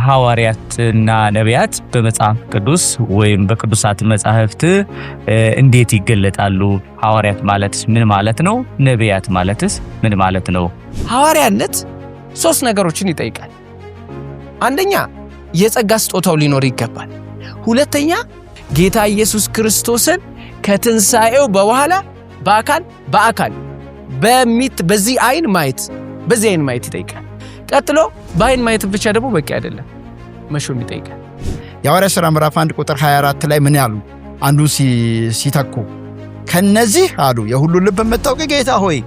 ሐዋርያትና ነቢያት በመጽሐፍ ቅዱስ ወይም በቅዱሳት መጻሕፍት እንዴት ይገለጣሉ? ሐዋርያት ማለትስ ምን ማለት ነው? ነቢያት ማለትስ ምን ማለት ነው? ሐዋርያነት ሶስት ነገሮችን ይጠይቃል። አንደኛ የጸጋ ስጦታው ሊኖር ይገባል። ሁለተኛ ጌታ ኢየሱስ ክርስቶስን ከትንሣኤው በኋላ በአካል በዚህ አይን ማየት ይጠይቃል። ቀጥሎ በአይን ማየት ብቻ ደግሞ በቂ አይደለም፣ መሾም ይጠይቃል። የሐዋርያት ሥራ ምዕራፍ 1 ቁጥር 24 ላይ ምን ያሉ አንዱን ሲተኩ ከነዚህ አሉ የሁሉ ልብ የምታውቅ ጌታ ሆይ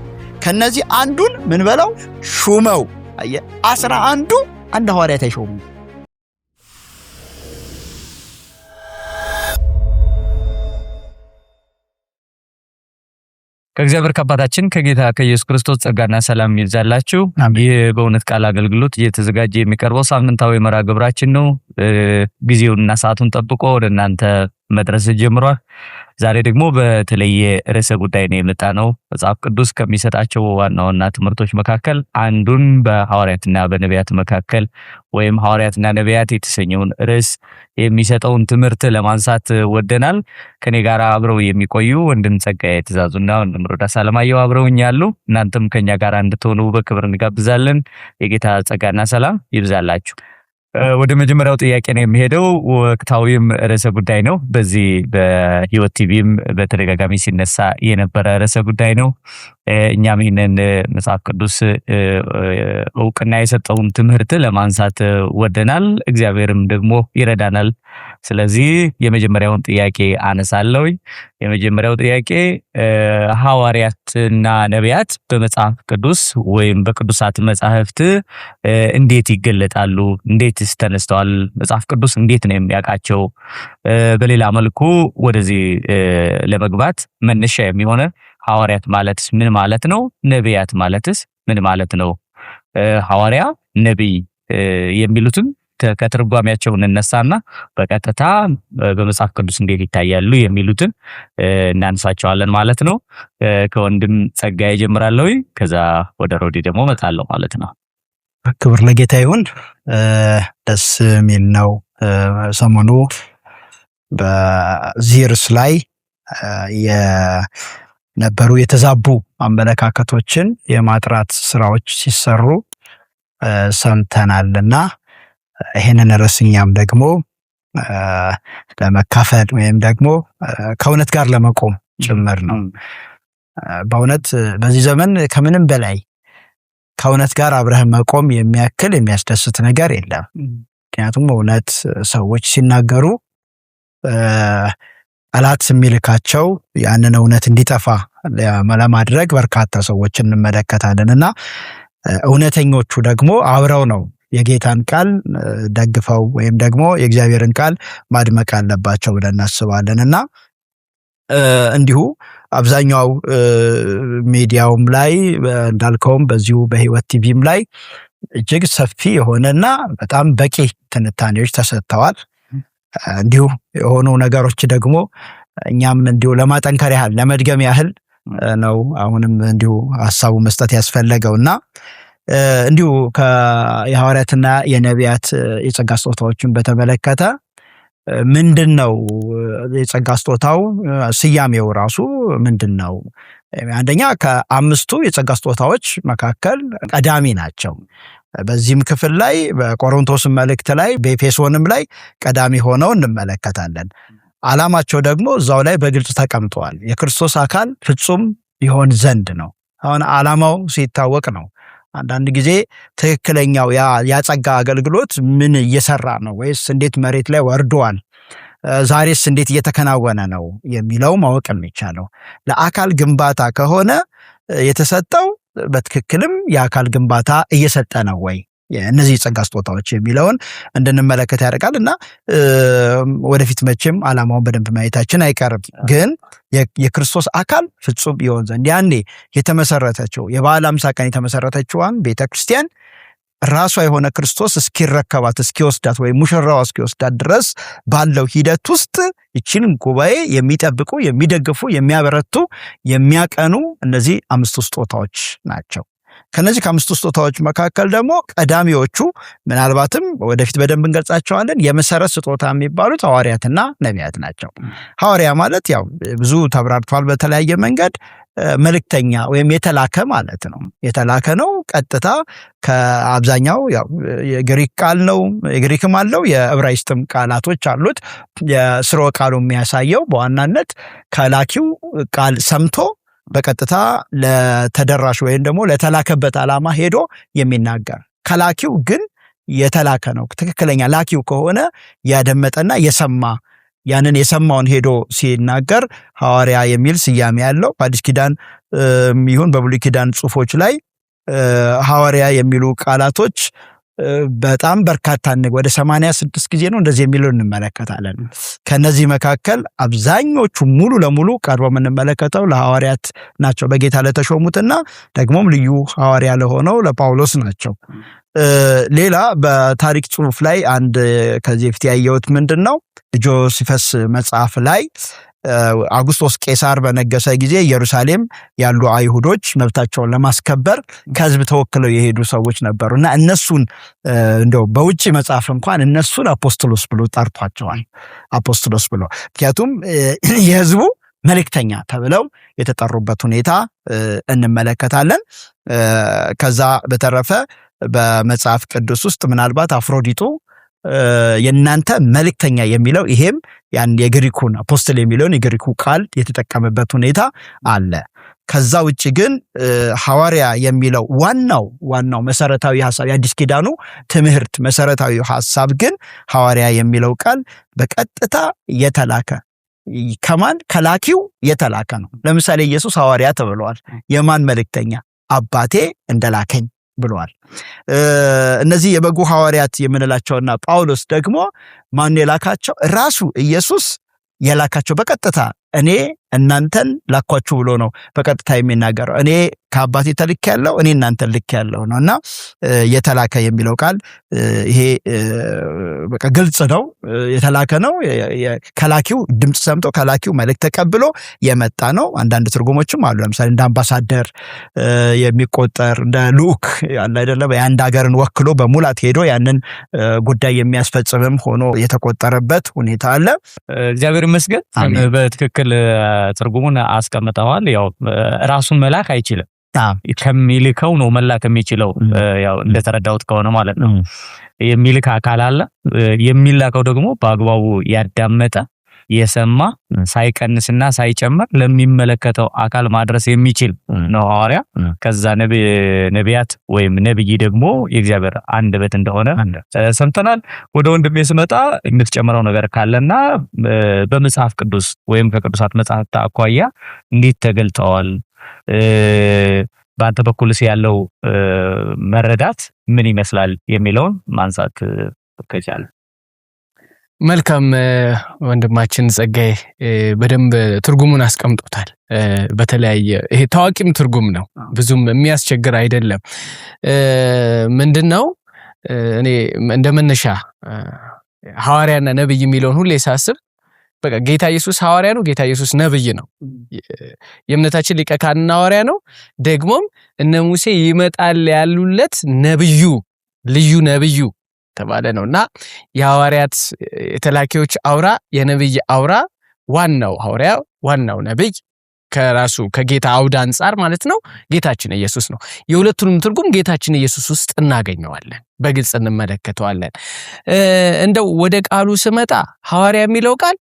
ከነዚህ አንዱን ምን በለው ሹመው። 11ዱ አንድ ሐዋርያት አይሾሙ። ከእግዚአብሔር ከአባታችን ከጌታ ከኢየሱስ ክርስቶስ ጸጋና ሰላም ይብዛላችሁ። ይህ በእውነት ቃል አገልግሎት እየተዘጋጀ የሚቀርበው ሳምንታዊ መርሃ ግብራችን ነው። ጊዜውንና ሰዓቱን ጠብቆ ወደ እናንተ መድረስ ጀምሯል። ዛሬ ደግሞ በተለየ ርዕሰ ጉዳይ ነው የመጣነው። መጽሐፍ ቅዱስ ከሚሰጣቸው ዋና ዋና ትምህርቶች መካከል አንዱን በሐዋርያትና በነቢያት መካከል ወይም ሐዋርያትና ነቢያት የተሰኘውን ርዕስ የሚሰጠውን ትምህርት ለማንሳት ወደናል። ከኔ ጋር አብረው የሚቆዩ ወንድም ጸጋዬ ትእዛዙና ወንድም ሮዳስ አለማየሁ አብረውኝ ያሉ፣ እናንተም ከኛ ጋር እንድትሆኑ በክብር እንጋብዛለን። የጌታ ጸጋና ሰላም ይብዛላችሁ። ወደ መጀመሪያው ጥያቄ ነው የሚሄደው። ወቅታዊም ርዕሰ ጉዳይ ነው። በዚህ በሕይወት ቲቪም በተደጋጋሚ ሲነሳ የነበረ ርዕሰ ጉዳይ ነው። እኛም ይህንን መጽሐፍ ቅዱስ እውቅና የሰጠውን ትምህርት ለማንሳት ወደናል። እግዚአብሔርም ደግሞ ይረዳናል። ስለዚህ የመጀመሪያውን ጥያቄ አነሳለሁ። የመጀመሪያው ጥያቄ ሐዋርያትና ነቢያት በመጽሐፍ ቅዱስ ወይም በቅዱሳት መጻሕፍት እንዴት ይገለጣሉ? እንዴትስ ተነስተዋል? መጽሐፍ ቅዱስ እንዴት ነው የሚያውቃቸው? በሌላ መልኩ ወደዚህ ለመግባት መነሻ የሚሆነ ሐዋርያት ማለትስ ምን ማለት ነው? ነቢያት ማለትስ ምን ማለት ነው? ሐዋርያ፣ ነቢይ የሚሉትን ከትርጓሜያቸው እንነሳና በቀጥታ በመጽሐፍ ቅዱስ እንዴት ይታያሉ የሚሉትን እናንሳቸዋለን ማለት ነው። ከወንድም ጸጋዬ ጀምራለሁ፣ ከዛ ወደ ሮዲ ደግሞ መጣለሁ ማለት ነው። ክብር ለጌታ ይሁን። ደስ የሚል ነው። ሰሞኑ በዚህ ርዕስ ላይ የነበሩ የተዛቡ አመለካከቶችን የማጥራት ስራዎች ሲሰሩ ሰምተናልና ይሄንን ርዕስኛም ደግሞ ለመካፈል ወይም ደግሞ ከእውነት ጋር ለመቆም ጭምር ነው። በእውነት በዚህ ዘመን ከምንም በላይ ከእውነት ጋር አብረህ መቆም የሚያክል የሚያስደስት ነገር የለም። ምክንያቱም እውነት ሰዎች ሲናገሩ ጠላት የሚልካቸው ያንን እውነት እንዲጠፋ ለማድረግ በርካታ ሰዎች እንመለከታለን እና እውነተኞቹ ደግሞ አብረው ነው የጌታን ቃል ደግፈው ወይም ደግሞ የእግዚአብሔርን ቃል ማድመቅ አለባቸው ብለን እናስባለን እና እንዲሁ አብዛኛው ሚዲያውም ላይ እንዳልከውም በዚሁ በሕይወት ቲቪም ላይ እጅግ ሰፊ የሆነና በጣም በቂ ትንታኔዎች ተሰጥተዋል። እንዲሁ የሆኑ ነገሮች ደግሞ እኛም እንዲሁ ለማጠንከር ያህል ለመድገም ያህል ነው አሁንም እንዲሁ ሐሳቡ መስጠት ያስፈለገውና እንዲሁ የሐዋርያትና የነቢያት የጸጋ ስጦታዎችን በተመለከተ ምንድነው የጸጋ ስጦታው? ስያሜው ራሱ ምንድነው? አንደኛ ከአምስቱ የጸጋ ስጦታዎች መካከል ቀዳሚ ናቸው። በዚህም ክፍል ላይ በቆሮንቶስ መልእክት ላይ በኤፌሶንም ላይ ቀዳሚ ሆነው እንመለከታለን። ዓላማቸው ደግሞ እዛው ላይ በግልጽ ተቀምጠዋል። የክርስቶስ አካል ፍጹም ይሆን ዘንድ ነው። አሁን ዓላማው ሲታወቅ ነው አንዳንድ ጊዜ ትክክለኛው ያጸጋ አገልግሎት ምን እየሰራ ነው ወይስ እንዴት መሬት ላይ ወርዷል፣ ዛሬስ እንዴት እየተከናወነ ነው የሚለው ማወቅ የሚቻለው። ለአካል ግንባታ ከሆነ የተሰጠው በትክክልም የአካል ግንባታ እየሰጠ ነው ወይ እነዚህ የጸጋ ስጦታዎች የሚለውን እንድንመለከት ያደርጋል እና ወደፊት መቼም ዓላማውን በደንብ ማየታችን አይቀርም። ግን የክርስቶስ አካል ፍጹም ይሆን ዘንድ ያኔ የተመሰረተችው የበዓለ ሃምሳ ቀን የተመሰረተችዋን ቤተክርስቲያን ራሷ የሆነ ክርስቶስ እስኪረከባት እስኪወስዳት ወይ ሙሽራዋ እስኪወስዳት ድረስ ባለው ሂደት ውስጥ ይችን ጉባኤ የሚጠብቁ የሚደግፉ የሚያበረቱ የሚያቀኑ እነዚህ አምስቱ ስጦታዎች ናቸው። ከነዚህ ከአምስቱ ስጦታዎች መካከል ደግሞ ቀዳሚዎቹ ምናልባትም ወደፊት በደንብ እንገልጻቸዋለን የመሰረት ስጦታ የሚባሉት ሐዋርያትና ነቢያት ናቸው። ሐዋርያ ማለት ያው ብዙ ተብራርቷል በተለያየ መንገድ መልእክተኛ ወይም የተላከ ማለት ነው። የተላከ ነው። ቀጥታ ከአብዛኛው ያው የግሪክ ቃል ነው። የግሪክም አለው የዕብራይስጥም ቃላቶች አሉት። የስርወ ቃሉ የሚያሳየው በዋናነት ከላኪው ቃል ሰምቶ በቀጥታ ለተደራሽ ወይም ደግሞ ለተላከበት ዓላማ ሄዶ የሚናገር ከላኪው ግን የተላከ ነው። ትክክለኛ ላኪው ከሆነ ያደመጠና የሰማ ያንን የሰማውን ሄዶ ሲናገር ሐዋርያ የሚል ስያሜ ያለው በአዲስ ኪዳን ይሁን በብሉይ ኪዳን ጽሑፎች ላይ ሐዋርያ የሚሉ ቃላቶች በጣም በርካታ ወደ 86 ጊዜ ነው እንደዚህ የሚለው እንመለከታለን። ከነዚህ መካከል አብዛኞቹ ሙሉ ለሙሉ ቀርበው የምንመለከተው ለሐዋርያት ናቸው፣ በጌታ ለተሾሙትና ደግሞም ልዩ ሐዋርያ ለሆነው ለጳውሎስ ናቸው። ሌላ በታሪክ ጽሑፍ ላይ አንድ ከዚህ በፊት ያየሁት ምንድነው ጆሲፈስ መጽሐፍ ላይ አውግስጦስ ቄሳር በነገሰ ጊዜ ኢየሩሳሌም ያሉ አይሁዶች መብታቸውን ለማስከበር ከህዝብ ተወክለው የሄዱ ሰዎች ነበሩና እነሱን እንደው በውጪ መጽሐፍ እንኳን እነሱን አፖስቶሎስ ብሎ ጠርቷቸዋል። አፖስቶሎስ ብሎ ምክንያቱም የህዝቡ መልእክተኛ ተብለው የተጠሩበት ሁኔታ እንመለከታለን። ከዛ በተረፈ በመጽሐፍ ቅዱስ ውስጥ ምናልባት አፍሮዲጡ የናንተ መልእክተኛ የሚለው ይሄም ያን የግሪኩን አፖስትል የሚለውን የግሪኩ ቃል የተጠቀመበት ሁኔታ አለ። ከዛ ውጪ ግን ሐዋርያ የሚለው ዋናው መሰረታዊ ሐሳብ የአዲስ ኪዳኑ ትምህርት መሰረታዊ ሐሳብ ግን ሐዋርያ የሚለው ቃል በቀጥታ የተላከ ከማን ከላኪው የተላከ ነው። ለምሳሌ ኢየሱስ ሐዋርያ ተብሏል። የማን መልእክተኛ? አባቴ እንደላከኝ ብሏል። እነዚህ የበጉ ሐዋርያት የምንላቸውና ጳውሎስ ደግሞ ማን የላካቸው? ራሱ ኢየሱስ የላካቸው በቀጥታ እኔ እናንተን ላኳችሁ ብሎ ነው በቀጥታ የሚናገረው። እኔ ከአባቴ ተልኬያለሁ፣ እኔ እናንተን ልኬያለሁ ነውና የተላከ የሚለው ቃል ይሄ በቃ ግልጽ ነው። የተላከ ነው። ከላኪው ድምጽ ሰምቶ ከላኪው መልእክት ተቀብሎ የመጣ ነው። አንዳንድ ትርጉሞችም አሉ። ለምሳሌ እንደ አምባሳደር የሚቆጠር እንደ ልዑክ ያለ አይደለም፣ የአንድ ሀገርን ወክሎ በሙላት ሄዶ ያንን ጉዳይ የሚያስፈጽምም ሆኖ የተቆጠረበት ሁኔታ አለ። እግዚአብሔር ይመስገን በትክክል ትርጉሙን አስቀምጠዋል። ያው ራሱን መላክ አይችልም፣ ከሚልከው ነው መላክ የሚችለው። ያው እንደተረዳሁት ከሆነ ማለት ነው። የሚልክ አካል አለ። የሚላከው ደግሞ በአግባቡ ያዳመጠ የሰማ ሳይቀንስና ሳይጨምር ለሚመለከተው አካል ማድረስ የሚችል ነው ሐዋርያ። ከዛ ነቢያት ወይም ነብይ ደግሞ የእግዚአብሔር አንደበት እንደሆነ ሰምተናል። ወደ ወንድሜ ስመጣ የምትጨምረው ነገር ካለና በመጽሐፍ ቅዱስ ወይም ከቅዱሳት መጽሐፍት አኳያ እንዴት ተገልጠዋል? በአንተ በኩልስ ያለው መረዳት ምን ይመስላል የሚለውን ማንሳት ከቻለ። መልካም ወንድማችን ጸጋዬ በደንብ ትርጉሙን አስቀምጦታል። በተለያየ ይሄ ታዋቂም ትርጉም ነው፣ ብዙም የሚያስቸግር አይደለም። ምንድነው እኔ እንደመነሻ ሐዋርያና ነብይ የሚለውን ሁሌ ሳስብ በቃ ጌታ ኢየሱስ ሐዋርያ ነው፣ ጌታ ኢየሱስ ነብይ ነው። የእምነታችን ሊቀ ካህንና ሐዋርያ ነው። ደግሞም እነ ሙሴ ይመጣል ያሉለት ነብዩ ልዩ ነብዩ ተባለ ነውና የሐዋርያት የተላኪዎች አውራ የነብይ አውራ ዋናው ሐዋርያ ዋናው ነብይ ከራሱ ከጌታ አውድ አንፃር ማለት ነው ጌታችን ኢየሱስ ነው። የሁለቱንም ትርጉም ጌታችን ኢየሱስ ውስጥ እናገኘዋለን፣ በግልጽ እንመለከተዋለን። እንደው ወደ ቃሉ ስመጣ ሐዋርያ የሚለው ቃል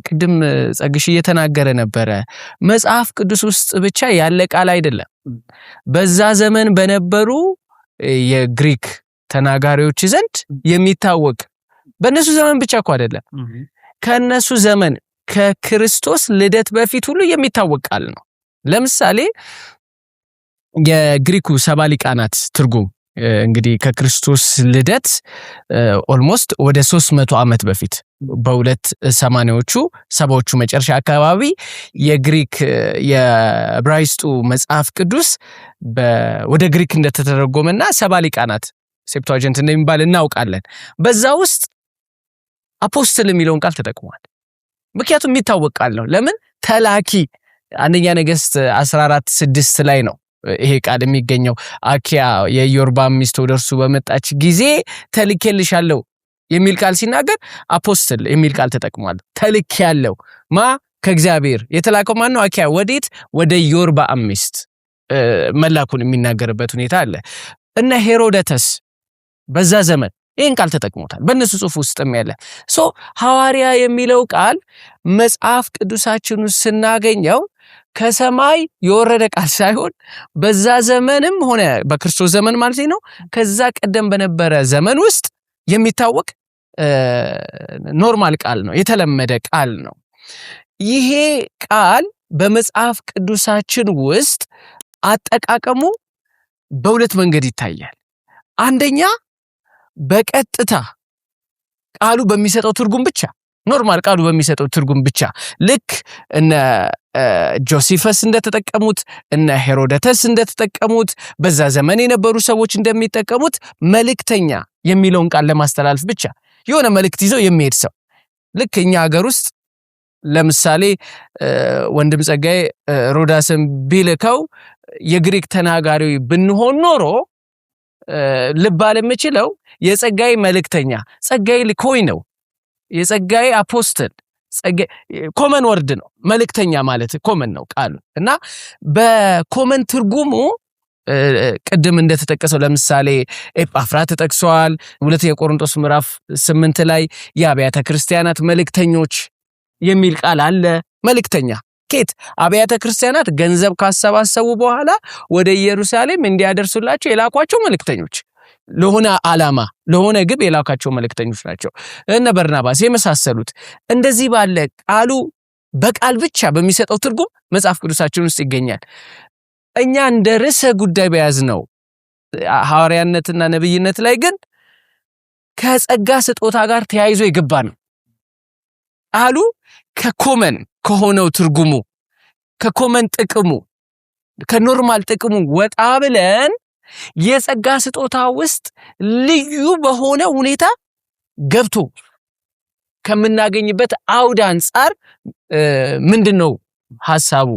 ቅድም ጸግሽ እየተናገረ ነበረ። መጽሐፍ ቅዱስ ውስጥ ብቻ ያለ ቃል አይደለም። በዛ ዘመን በነበሩ የግሪክ ተናጋሪዎች ዘንድ የሚታወቅ በእነሱ ዘመን ብቻ እኮ አይደለም፣ ከነሱ ዘመን ከክርስቶስ ልደት በፊት ሁሉ የሚታወቅ ቃል ነው። ለምሳሌ የግሪኩ ሰባ ሊቃናት ትርጉም እንግዲህ ከክርስቶስ ልደት ኦልሞስት ወደ 300 ዓመት በፊት በ280ዎቹ ሰባዎቹ መጨረሻ አካባቢ የግሪክ የዕብራይስጡ መጽሐፍ ቅዱስ ወደ ግሪክ እንደተተረጎመና ሰባ ሊቃናት ሴፕቱአጀንት እንደሚባል እናውቃለን። በዛ ውስጥ አፖስትል የሚለውን ቃል ተጠቅሟል። ምክንያቱም የሚታወቅ ቃል ነው። ለምን? ተላኪ አንደኛ ነገሥት 14:6 ላይ ነው ይሄ ቃል የሚገኘው አኪያ የኢዮርብዓም ሚስት ወደርሱ በመጣች ጊዜ ተልኬልሻለሁ የሚል ቃል ሲናገር አፖስትል የሚል ቃል ተጠቅሟል። ተልኬያለሁ ከእግዚአብሔር የተላከው ማን ነው? አኪያ ወዴት? ወደ ኢዮርብዓም ሚስት መላኩን የሚናገርበት ሁኔታ አለ። እና ሄሮደተስ በዛ ዘመን ይህን ቃል ተጠቅሞታል በእነሱ ጽሑፍ ውስጥም ያለ ሐዋርያ የሚለው ቃል መጽሐፍ ቅዱሳችን ውስጥ ስናገኘው ከሰማይ የወረደ ቃል ሳይሆን በዛ ዘመንም ሆነ በክርስቶስ ዘመን ማለት ነው ከዛ ቀደም በነበረ ዘመን ውስጥ የሚታወቅ ኖርማል ቃል ነው፣ የተለመደ ቃል ነው። ይሄ ቃል በመጽሐፍ ቅዱሳችን ውስጥ አጠቃቀሙ በሁለት መንገድ ይታያል። አንደኛ በቀጥታ ቃሉ በሚሰጠው ትርጉም ብቻ፣ ኖርማል ቃሉ በሚሰጠው ትርጉም ብቻ ልክ እነ ጆሲፈስ እንደተጠቀሙት እነ ሄሮደተስ እንደተጠቀሙት በዛ ዘመን የነበሩ ሰዎች እንደሚጠቀሙት መልእክተኛ የሚለውን ቃል ለማስተላለፍ ብቻ የሆነ መልእክት ይዞ የሚሄድ ሰው ልክ እኛ ሀገር ውስጥ ለምሳሌ ወንድም ጸጋዬ ሮዳስን ቢልከው የግሪክ ተናጋሪ ብንሆን ኖሮ ልባል የምችለው የጸጋዬ መልእክተኛ ጸጋዬ ልኮይ ነው፣ የጸጋዬ አፖስትል ኮመን ወርድ ነው። መልእክተኛ ማለት ኮመን ነው ቃሉ እና በኮመን ትርጉሙ ቅድም እንደተጠቀሰው ለምሳሌ ኤጳፍራ ተጠቅሷል። ሁለተኛ ቆሮንቶስ ምዕራፍ 8 ላይ የአብያተ ክርስቲያናት መልእክተኞች የሚል ቃል አለ። መልእክተኛ ኬት አብያተ ክርስቲያናት ገንዘብ ካሰባሰቡ በኋላ ወደ ኢየሩሳሌም እንዲያደርሱላቸው የላኳቸው መልእክተኞች፣ ለሆነ ዓላማ ለሆነ ግብ የላካቸው መልእክተኞች ናቸው። እነ በርናባስ የመሳሰሉት እንደዚህ ባለ ቃሉ በቃል ብቻ በሚሰጠው ትርጉም መጽሐፍ ቅዱሳችን ውስጥ ይገኛል። እኛ እንደ ርዕሰ ጉዳይ በያዝነው ሐዋርያነትና ነብይነት ላይ ግን ከጸጋ ስጦታ ጋር ተያይዞ የገባ ነው። ቃሉ ከኮመን ከሆነው ትርጉሙ ከኮመን ጥቅሙ ከኖርማል ጥቅሙ ወጣ ብለን የጸጋ ስጦታ ውስጥ ልዩ በሆነ ሁኔታ ገብቶ ከምናገኝበት አውድ አንጻር ምንድነው ሐሳቡ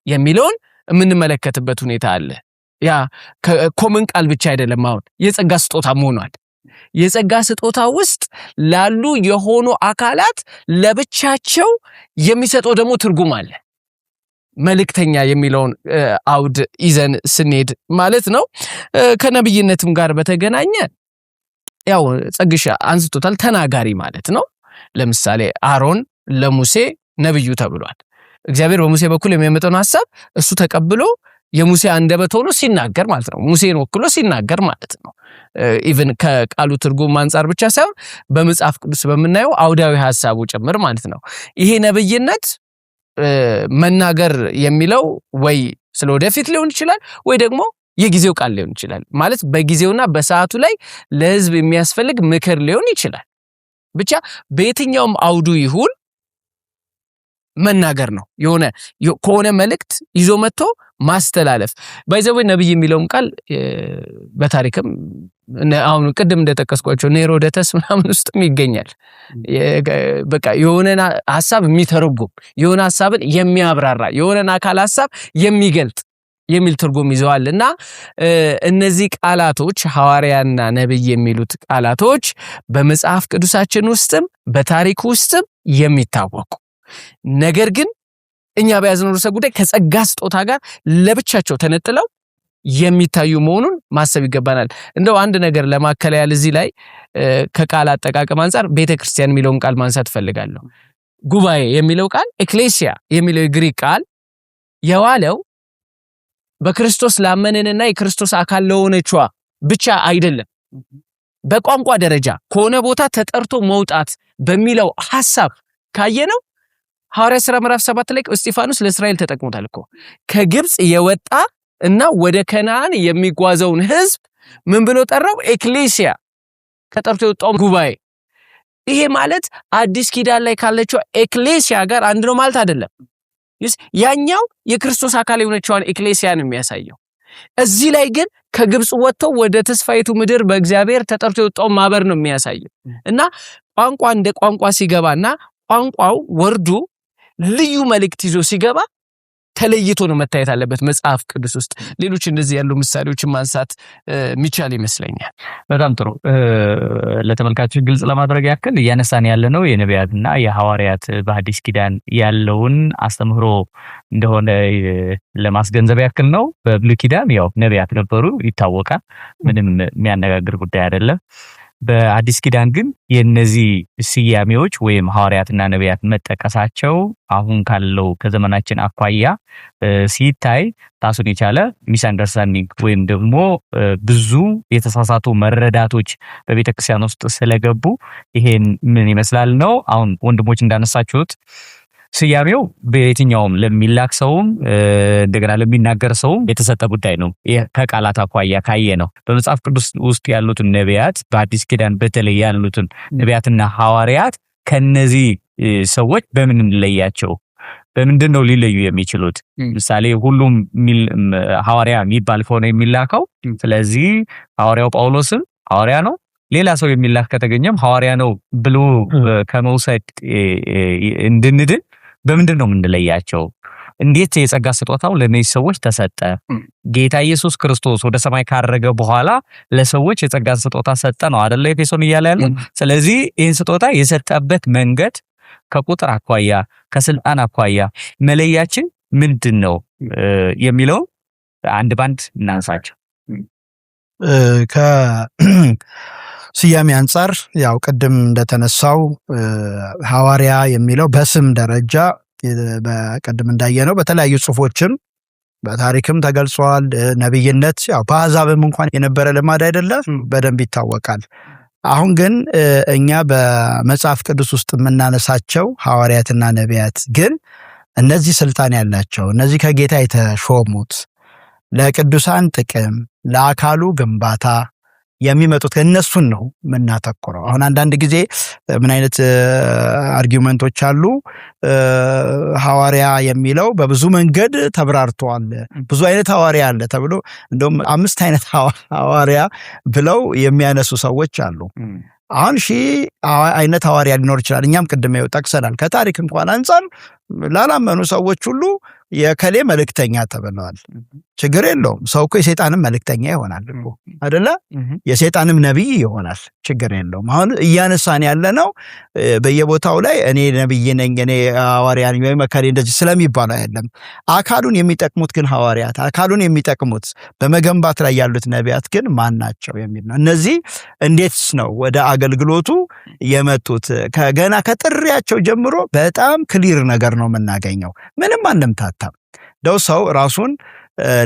የሚለውን የምንመለከትበት ሁኔታ አለ። ያ ኮመን ቃል ብቻ አይደለም፣ አሁን የጸጋ ስጦታ ሆኗል። የጸጋ ስጦታ ውስጥ ላሉ የሆኑ አካላት ለብቻቸው የሚሰጠው ደግሞ ትርጉም አለ። መልእክተኛ የሚለውን አውድ ይዘን ስንሄድ ማለት ነው። ከነብይነትም ጋር በተገናኘ ያው ጸግሻ አንስቶታል። ተናጋሪ ማለት ነው። ለምሳሌ አሮን ለሙሴ ነብዩ ተብሏል። እግዚአብሔር በሙሴ በኩል የሚያመጣውን ሐሳብ እሱ ተቀብሎ የሙሴ አንደበት ሆኖ ሲናገር ማለት ነው። ሙሴን ወክሎ ሲናገር ማለት ነው። ኢቭን ከቃሉ ትርጉም አንፃር ብቻ ሳይሆን በመጽሐፍ ቅዱስ በመናየው አውዳዊ ሐሳቡ ጭምር ማለት ነው። ይሄ ነብይነት መናገር የሚለው ወይ ስለወደፊት ሊሆን ይችላል ወይ ደግሞ የጊዜው ቃል ሊሆን ይችላል። ማለት በጊዜውና በሰዓቱ ላይ ለሕዝብ የሚያስፈልግ ምክር ሊሆን ይችላል። ብቻ በየትኛውም አውዱ ይሁን መናገር ነው። ከሆነ መልእክት ይዞ መጥቶ ማስተላለፍ። ባይዘው ነብይ የሚለውም ቃል በታሪክም አሁን ቅድም እንደተጠቀስኳቸው ሄሮደተስ ምናምን ውስጥም ይገኛል። በቃ የሆነ ሐሳብ የሚተረጉም የሆነ ሐሳብን የሚያብራራ የሆነን አካል ሐሳብ የሚገልጥ የሚል ትርጉም ይዘዋልና እነዚህ ቃላቶች ሐዋርያና ነብይ የሚሉት ቃላቶች በመጽሐፍ ቅዱሳችን ውስጥም በታሪክ ውስጥም የሚታወቁ ነገር ግን እኛ በያዝነው ርዕሰ ጉዳይ ከጸጋ ስጦታ ጋር ለብቻቸው ተነጥለው የሚታዩ መሆኑን ማሰብ ይገባናል። እንደው አንድ ነገር ለማከለያል እዚህ ላይ ከቃል አጠቃቀም አንፃር ቤተክርስቲያን የሚለውን ቃል ማንሳት ፈልጋለሁ። ጉባኤ የሚለው ቃል ኤክሌሲያ የሚለው የግሪክ ቃል የዋለው በክርስቶስ ላመነንና የክርስቶስ አካል ለሆነችዋ ብቻ አይደለም። በቋንቋ ደረጃ ከሆነ ቦታ ተጠርቶ መውጣት በሚለው ሐሳብ ካየነው ሐዋርያ ሥራ ምዕራፍ 7 ላይ እስጢፋኖስ ለእስራኤል ተጠቅሞታል እኮ ከግብጽ የወጣ እና ወደ ከነዓን የሚጓዘውን ሕዝብ ምን ብሎ ጠራው? ኤክሌሲያ፣ ከጠርቶ የወጣው ጉባኤ። ይሄ ማለት አዲስ ኪዳን ላይ ካለችው ኤክሌሲያ ጋር አንድ ነው ማለት አይደለም። ያኛው የክርስቶስ አካል የሆነችውን ኤክሌሲያን የሚያሳየው፣ እዚህ ላይ ግን ከግብጽ ወጥቶ ወደ ተስፋይቱ ምድር በእግዚአብሔር ተጠርቶ የወጣው ማህበር ነው የሚያሳየው። እና ቋንቋ እንደ ቋንቋ ሲገባና ቋንቋው ወርዱ ልዩ መልእክት ይዞ ሲገባ ተለይቶ ነው መታየት አለበት መጽሐፍ ቅዱስ ውስጥ። ሌሎች እንደዚህ ያሉ ምሳሌዎችን ማንሳት የሚቻል ይመስለኛል። በጣም ጥሩ። ለተመልካቾች ግልጽ ለማድረግ ያክል እያነሳን ያለነው የነቢያትና የሐዋርያት በአዲስ ኪዳን ያለውን አስተምህሮ እንደሆነ ለማስገንዘብ ያክል ነው። በብሉይ ኪዳን ያው ነቢያት ነበሩ ይታወቃል። ምንም የሚያነጋግር ጉዳይ አይደለም። በአዲስ ኪዳን ግን የነዚህ ስያሜዎች ወይም ሐዋርያትና ነቢያት መጠቀሳቸው አሁን ካለው ከዘመናችን አኳያ ሲታይ ራሱን የቻለ ሚስ አንደርስታንዲንግ ወይም ደግሞ ብዙ የተሳሳቱ መረዳቶች በቤተክርስቲያን ውስጥ ስለገቡ ይሄን ምን ይመስላል ነው አሁን ወንድሞች እንዳነሳችሁት ስያሜው በየትኛውም ለሚላክ ሰውም እንደገና ለሚናገር ሰውም የተሰጠ ጉዳይ ነው። ከቃላት አኳያ ካየ ነው። በመጽሐፍ ቅዱስ ውስጥ ያሉትን ነቢያት በአዲስ ኪዳን በተለይ ያሉትን ነቢያትና ሐዋርያት ከነዚህ ሰዎች በምን እንለያቸው? በምንድን ነው ሊለዩ የሚችሉት? ምሳሌ ሁሉም ሐዋርያ የሚባል ከሆነ የሚላከው ስለዚህ ሐዋርያው ጳውሎስም ሐዋርያ ነው። ሌላ ሰው የሚላክ ከተገኘም ሐዋርያ ነው ብሎ ከመውሰድ እንድንድን በምንድን ነው የምንለያቸው? እንዴት የጸጋ ስጦታው ለነዚህ ሰዎች ተሰጠ? ጌታ ኢየሱስ ክርስቶስ ወደ ሰማይ ካረገ በኋላ ለሰዎች የጸጋ ስጦታ ሰጠ ነው አይደለ? ኤፌሶን እያለ ያለው። ስለዚህ ይህን ስጦታ የሰጠበት መንገድ ከቁጥር አኳያ ከስልጣን አኳያ መለያችን ምንድን ነው የሚለው አንድ ባንድ እናንሳቸው። ስያሜ አንጻር ያው ቅድም እንደተነሳው ሐዋርያ የሚለው በስም ደረጃ በቀድም እንዳየነው በተለያዩ ጽሑፎችም በታሪክም ተገልጿል። ነብይነት ያው በአሕዛብም እንኳን የነበረ ልማድ አይደለም፣ በደንብ ይታወቃል። አሁን ግን እኛ በመጽሐፍ ቅዱስ ውስጥ የምናነሳቸው ሐዋርያትና ነቢያት ግን እነዚህ ስልጣን ያላቸው እነዚህ ከጌታ የተሾሙት ለቅዱሳን ጥቅም ለአካሉ ግንባታ የሚመጡት እነሱን ነው የምናተኩረው። አሁን አንዳንድ ጊዜ ምን አይነት አርጊውመንቶች አሉ? ሐዋርያ የሚለው በብዙ መንገድ ተብራርቷል። ብዙ አይነት ሐዋርያ አለ ተብሎ እንደውም 5 አይነት ሐዋርያ ብለው የሚያነሱ ሰዎች አሉ። አሁን አይነት ሐዋርያ ሊኖር ይችላል። እኛም ቅድም ጠቅሰናል። ከታሪክ እንኳን አንጻር ላላመኑ ሰዎች ሁሉ የከሌ መልእክተኛ ተብለዋል። ችግር የለውም። ሰው እኮ የሰይጣንም መልእክተኛ ይሆናል እኮ አይደለ? የሰይጣንም ነብይ ይሆናል። ችግር የለውም። አሁን እያነሳን ያለነው በየቦታው ላይ እኔ ነብይ ነኝ እኔ ሐዋርያ ነኝ ወይ መከሌ እንደዚህ ስለሚባል አይደለም። አካሉን የሚጠቅሙት ግን ሐዋርያት፣ አካሉን የሚጠቅሙት በመገንባት ላይ ያሉት ነቢያት ግን ማን ናቸው የሚል ነው። እነዚህ እንዴት ነው ወደ አገልግሎቱ የመጡት? ከገና ከጥሪያቸው ጀምሮ በጣም ክሊር ነገር ነው የምናገኘው። ምንም አንምታታም። ደው ሰው ራሱን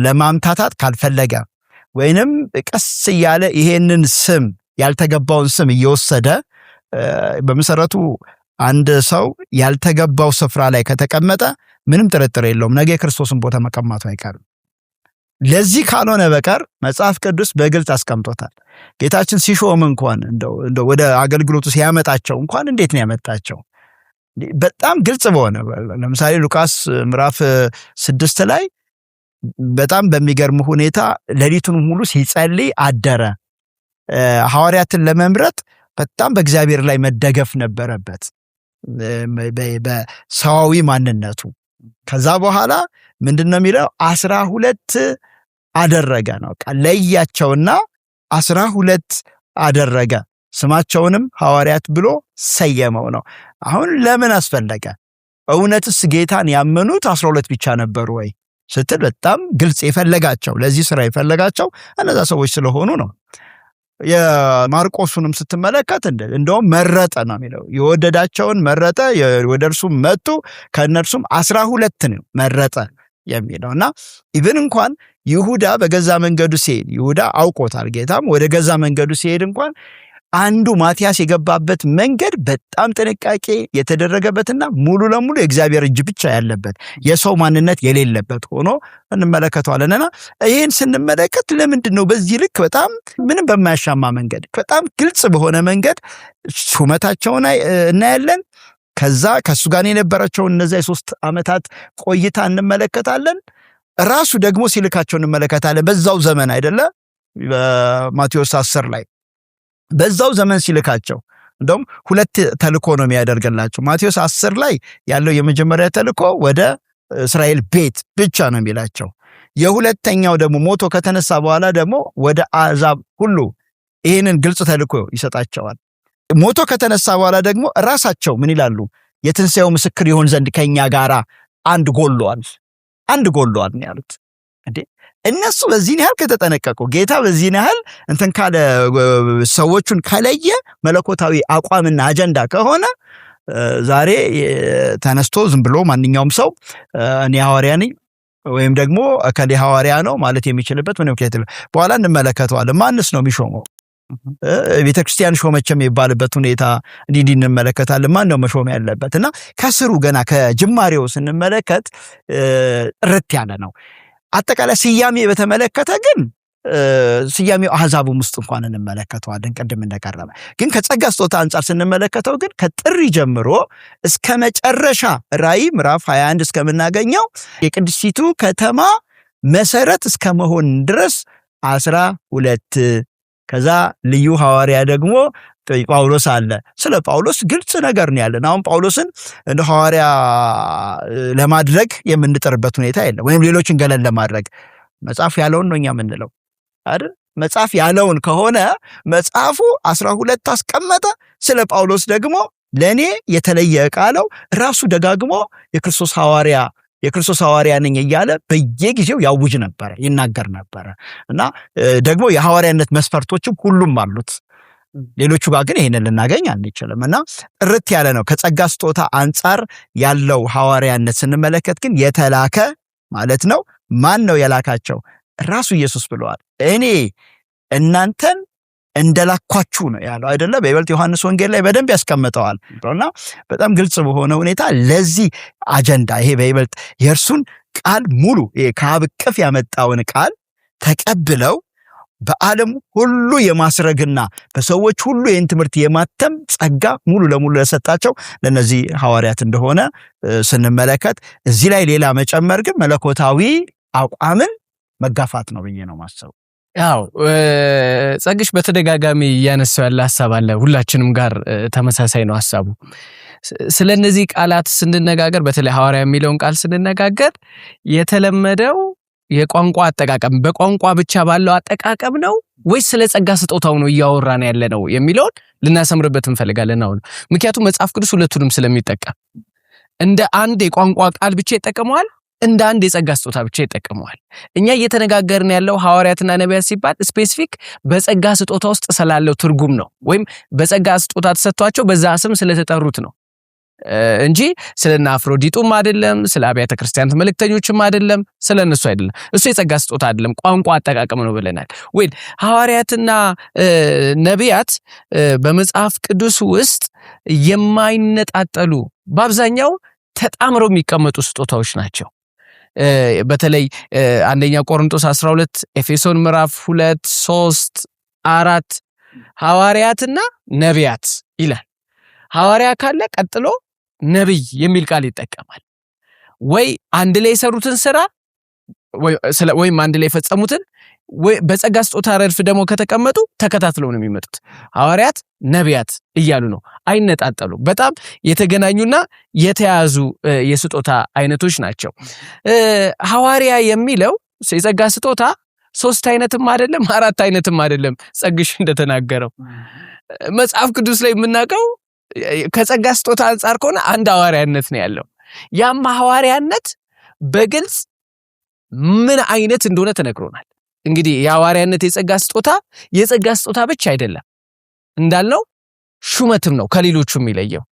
ለማምታታት ካልፈለገ ወይንም ቀስ እያለ ይሄንን ስም ያልተገባውን ስም እየወሰደ በመሰረቱ አንድ ሰው ያልተገባው ስፍራ ላይ ከተቀመጠ ምንም ጥርጥር የለውም ነገ የክርስቶስን ቦታ መቀማቱ አይቀርም። ለዚህ ካልሆነ በቀር መጽሐፍ ቅዱስ በግልጽ አስቀምጦታል። ጌታችን ሲሾም እንኳን እንደው ወደ አገልግሎቱ ሲያመጣቸው እንኳን እንዴት ነው ያመጣቸው? በጣም ግልጽ በሆነ ለምሳሌ ሉቃስ ምዕራፍ 6 ላይ በጣም በሚገርም ሁኔታ ሌሊቱን ሙሉ ሲጸልይ አደረ። ሐዋርያትን ለመምረጥ በጣም በእግዚአብሔር ላይ መደገፍ ነበረበት በሰዋዊ ማንነቱ። ከዛ በኋላ ምንድነው የሚለው? 12 አደረገ ነው። ለያቸውና 12 አደረገ፣ ስማቸውንም ሐዋርያት ብሎ ሰየመው ነው። አሁን ለምን አስፈለገ? እውነትስ ጌታን ያመኑት 12 ብቻ ነበሩ ወይ ስትል በጣም ግልጽ የፈለጋቸው ለዚህ ስራ የፈለጋቸው እነዛ ሰዎች ስለሆኑ ነው። የማርቆስንም ስትመለከት እንደውም መረጠ ነው የሚለው። የወደዳቸውን መረጠ፣ ወደ እርሱም መጡ፣ ከእነርሱም 12 መረጠ የሚለው እና ኢቭን እንኳን ይሁዳ በገዛ መንገዱ ሲሄድ ይሁዳ አውቆታል ጌታም ወደ ገዛ መንገዱ ሲሄድ እንኳን አንዱ ማቲያስ የገባበት መንገድ በጣም ጥንቃቄ የተደረገበትና ሙሉ ለሙሉ የእግዚአብሔር እጅ ብቻ ያለበት የሰው ማንነት የሌለበት ሆኖ እንመለከተዋለንና ይህን ስንመለከት ለምንድን ነው በዚህ ልክ በጣም ምንም በማያሻማ መንገድ በጣም ግልጽ በሆነ መንገድ ሹመታቸውን እናያለን። ከዛ ከሱ ጋር የነበራቸውን እነዛ የ3 ዓመታት ቆይታ እንመለከታለን። ራሱ ደግሞ ሲልካቸው እንመለከታለን። በዛው ዘመን አይደለ? በማቴዎስ 10 ላይ በዛው ዘመን ሲልካቸው እንደውም 2 ተልኮ ነው የሚያደርግላቸው። ማቴዎስ 10 ላይ ያለው የመጀመሪያ ተልኮ ወደ እስራኤል ቤት ብቻ ነው የሚላቸው። የሁለተኛው ደግሞ ሞቶ ከተነሳ በኋላ ደግሞ ወደ አሕዛብ ሁሉ ይህንን ግልጽ ተልእኮ ይሰጣቸዋል። ሞቶ ከተነሳ በኋላ ደግሞ ራሳቸው ምን ይላሉ? የትንሣኤው ምስክር ይሆን ዘንድ ከኛ ጋር አንድ ጎሏል ነው ያሉት። እነሱ በዚህን ያህል ከተጠነቀቁ፣ ጌታ በዚህን ያህል እንትን ካለ፣ ሰዎቹን ከለየ፣ መለኮታዊ አቋምና አጀንዳ ከሆነ ዛሬ ተነስቶ ዝም ብሎ ማንኛውም ሰው እኔ ሐዋርያ ነኝ ወይም ደግሞ እከሌ ሐዋርያ ነው ማለት የሚችልበት ምንም ምክንያት የለም። በኋላ እንመለከተዋለን። ማንስ ነው የሚሾመው? ቤተክርስቲያን ሾመች የሚባልበት ሁኔታ እንዲህ እንመለከታለን። ማን ነው መሾም ያለበት? እና ከስሩ ገና ከጅማሬው ስንመለከት ጥርት ያለ ነው። አጠቃላይ ስያሜ በተመለከተ ግን ስያሜው አሕዛብም ውስጥ እንኳን እንመለከተዋለን ቅድም እንደቀረበ። ግን ከጸጋ ስጦታ አንጻር ስንመለከተው ግን ከጥሪ ጀምሮ እስከ መጨረሻ ራእይ ምዕራፍ 21 እስከምናገኘው የቅድስቲቱ ከተማ መሰረት እስከ መሆን ድረስ 12 ከዛ ልዩ ሐዋርያ ደግሞ ጳውሎስ አለ። ስለ ጳውሎስ ግልጽ ነገር ነው ያለን። አሁን ጳውሎስን እንደ ሐዋርያ ለማድረግ የምንጥርበት ሁኔታ የለም፣ ወይም ሌሎችን ገለል ለማድረግ። መጽሐፍ ያለውን ነው እኛ የምንለው አይደል? መጽሐፍ ያለውን ከሆነ መጽሐፉ 12 አስቀመጠ። ስለ ጳውሎስ ደግሞ ለእኔ የተለየ ቃለው ራሱ ደጋግሞ የክርስቶስ ሐዋርያ ነኝ እያለ በየጊዜው ያውጅ ነበረ፣ ይናገር ነበረ። እና ደግሞ የሐዋርያነት መስፈርቶችም ሁሉም አሉት። ሌሎቹ ጋር ግን ይሄንን ልናገኝ አንችልም። እና ጥርት ያለ ነው። ከጸጋ ስጦታ አንጻር ያለው ሐዋርያነት ስንመለከት ግን የተላከ ማለት ነው። ማን ነው የላካቸው? ራሱ ኢየሱስ ብለዋል። እኔ እናንተን እንደላኳችሁ ነው ያለው አይደለ? በይበልጥ ዮሐንስ ወንጌል ላይ በደንብ ያስቀምጠዋል። እና በጣም ግልጽ በሆነ ሁኔታ ለዚህ አጀንዳ ይሄ በይበልጥ የእርሱን ቃል ሙሉ ከአብ እቅፍ ያመጣውን ቃል ተቀብለው በዓለም ሁሉ የማስረግና በሰዎች ሁሉ ይህን ትምህርት የማተም ጸጋ ሙሉ ለሙሉ ለሰጣቸው ለነዚህ ሐዋርያት እንደሆነ ስንመለከት፣ እዚህ ላይ ሌላ መጨመር ግን መለኮታዊ አቋምን መጋፋት ነው ብዬ ነው ማሰቡ። ያው ጸግሽ በተደጋጋሚ እያነሳው ያለ ሐሳብ አለ። ሁላችንም ጋር ተመሳሳይ ነው ሐሳቡ። ስለነዚህ ቃላት ስንነጋገር፣ በተለይ ሐዋርያ የሚለውን ቃል ስንነጋገር የተለመደው የቋንቋ አጠቃቀም በቋንቋ ብቻ ባለው አጠቃቀም ነው ወይስ ስለ ጸጋ ስጦታው ነው እያወራን ያለ ነው የሚለውን ልናሰምርበት እንፈልጋለን አሁን። ምክንያቱም መጽሐፍ ቅዱስ ሁለቱንም ስለሚጠቀም እንደ አንድ የቋንቋ ቃል ብቻ ይጠቀመዋል፣ እንደ አንድ የጸጋ ስጦታ ብቻ ይጠቀመዋል። እኛ እየተነጋገርን ያለው ሐዋርያትና ነቢያት ሲባል ስፔሲፊክ በጸጋ ስጦታ ውስጥ ስላለው ትርጉም ነው፣ ወይም በጸጋ ስጦታ ተሰጥቷቸው በዛ ስም ስለተጠሩት ነው እንጂ ስለና አፍሮዲጡም አይደለም፣ ስለ አብያተ ክርስቲያናት መልእክተኞችም አይደለም፣ ስለነሱ አይደለም። እሱ የጸጋ ስጦታ አይደለም፣ ቋንቋ አጠቃቀም ነው ብለናል። ወይ ሐዋርያትና ነቢያት በመጽሐፍ ቅዱስ ውስጥ የማይነጣጠሉ በአብዛኛው ተጣምረው የሚቀመጡ ስጦታዎች ናቸው። በተለይ አንደኛ ቆሮንቶስ 12፣ ኤፌሶን ምዕራፍ 2፣ 3፣ 4 ሐዋርያትና ነቢያት ይላል። ሐዋርያ ካለ ቀጥሎ ነብይ የሚል ቃል ይጠቀማል። ወይ አንድ ላይ የሰሩትን ስራ ወይም አንድ ላይ የፈጸሙትን፣ ወይ በጸጋ ስጦታ ረድፍ ደግሞ ከተቀመጡ ተከታትለው ነው የሚመጡት። ሐዋርያት ነቢያት እያሉ ነው፣ አይነጣጠሉ። በጣም የተገናኙና የተያዙ የስጦታ አይነቶች ናቸው። ሐዋርያ የሚለው የጸጋ ስጦታ 3 አይነትም አይደለም 4 አይነትም አይደለም። ጸግሽ እንደተናገረው መጽሐፍ ቅዱስ ላይ የምናውቀው ከጸጋ ስጦታ አንጻር ከሆነ አንድ ሐዋርያነት ነው ያለው። ያም ሐዋርያነት በግልጽ ምን አይነት እንደሆነ ተነግሮናል። እንግዲህ የሐዋርያነት የጸጋ ስጦታ ብቻ አይደለም እንዳልነው ሹመትም ነው ከሌሎቹ የሚለየው።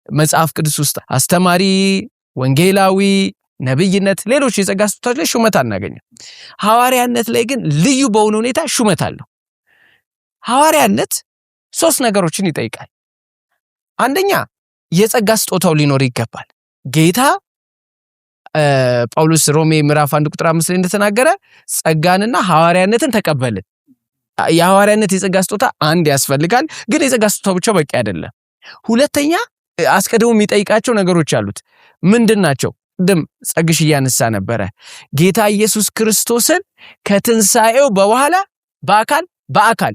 መጽሐፍ ቅዱስ ውስጥ አስተማሪ፣ ወንጌላዊ፣ ነብይነት፣ ሌሎች የጸጋ ስጦታዎች ላይ ሹመት አናገኝም። ሐዋርያነት ላይ ግን ልዩ በሆነ ሁኔታ ሹመት አለው። ሐዋርያነት 3 ነገሮችን ይጠይቃል። አንደኛ የጸጋ ስጦታው ሊኖር ይገባል። ጌታ ጳውሎስ ሮሜ ምዕራፍ 1 ቁጥር 5 ላይ እንደተናገረ ጸጋንና ሐዋርያነትን ተቀበልን። የሐዋርያነት የጸጋ ስጦታ አንድ ያስፈልጋል፣ ግን የጸጋ ስጦታው ብቻ በቂ አይደለም። ሁለተኛ አስቀድሞ የሚጠይቃቸው ነገሮች አሉት። ምንድናቸው? ቅድም ጸግሽ እያነሳ ነበረ። ጌታ ኢየሱስ ክርስቶስን ከትንሣኤው በኋላ በአካል